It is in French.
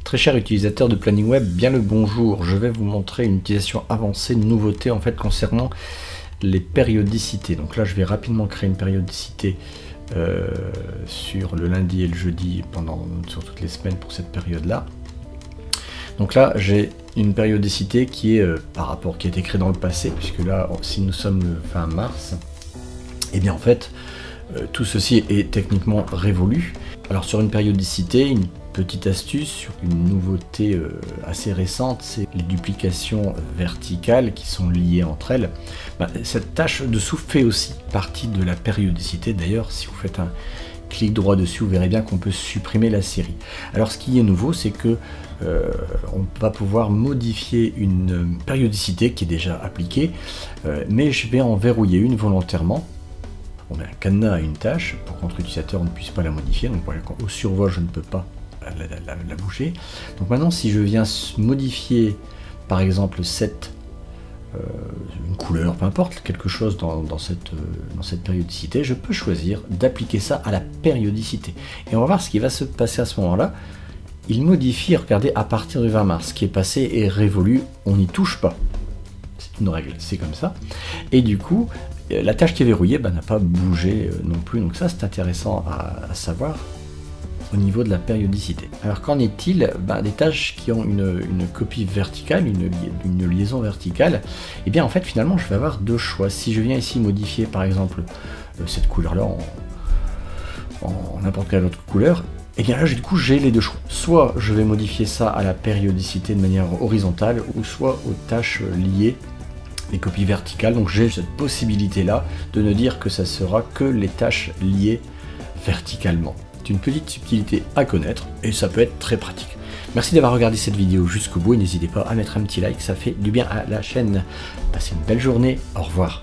Très cher utilisateur de Planning Web, bien le bonjour. Je vais vous montrer une utilisation avancée, une nouveauté en fait concernant les périodicités. Donc là, je vais rapidement créer une périodicité sur le lundi et le jeudi sur toutes les semaines pour cette période-là. Donc là, j'ai une périodicité qui est qui a été créée dans le passé, puisque là, si nous sommes le fin mars, et bien en fait, tout ceci est techniquement révolu. Alors sur une périodicité, une petite astuce sur une nouveauté assez récente, c'est les duplications verticales qui sont liées entre elles. Cette tâche dessous fait aussi partie de la périodicité. D'ailleurs, si vous faites un clic droit dessus, vous verrez bien qu'on peut supprimer la série. Alors ce qui est nouveau, c'est que on va pouvoir modifier une périodicité qui est déjà appliquée, mais je vais en verrouiller une volontairement. On met un cadenas à une tâche pour que notre utilisateur ne puisse pas la modifier. Donc voilà, au survol, je ne peux pas la bouger. Donc maintenant, si je viens modifier, par exemple, une couleur, peu importe, quelque chose dans cette périodicité, je peux choisir d'appliquer ça à la périodicité. Et on va voir ce qui va se passer à ce moment-là. Il modifie, regardez, à partir du 20 mars. Ce qui est passé est révolu, on n'y touche pas. C'est une règle, c'est comme ça. Et du coup, la tâche qui est verrouillée n'a pas bougé non plus. Donc ça, c'est intéressant à savoir au niveau de la périodicité. Alors qu'en est-il des tâches qui ont une copie verticale, une liaison verticale? Et bien en fait, finalement, je vais avoir deux choix. Si je viens ici modifier, par exemple, cette couleur-là en n'importe quelle autre couleur, et bien là, du coup, j'ai les deux choix. Soit je vais modifier ça à la périodicité de manière horizontale, ou soit aux tâches liées, les copies verticales. Donc j'ai cette possibilité-là de ne dire que ça sera que les tâches liées verticalement. C'est une petite subtilité à connaître et ça peut être très pratique. Merci d'avoir regardé cette vidéo jusqu'au bout et n'hésitez pas à mettre un petit like, ça fait du bien à la chaîne. Passez une belle journée, au revoir.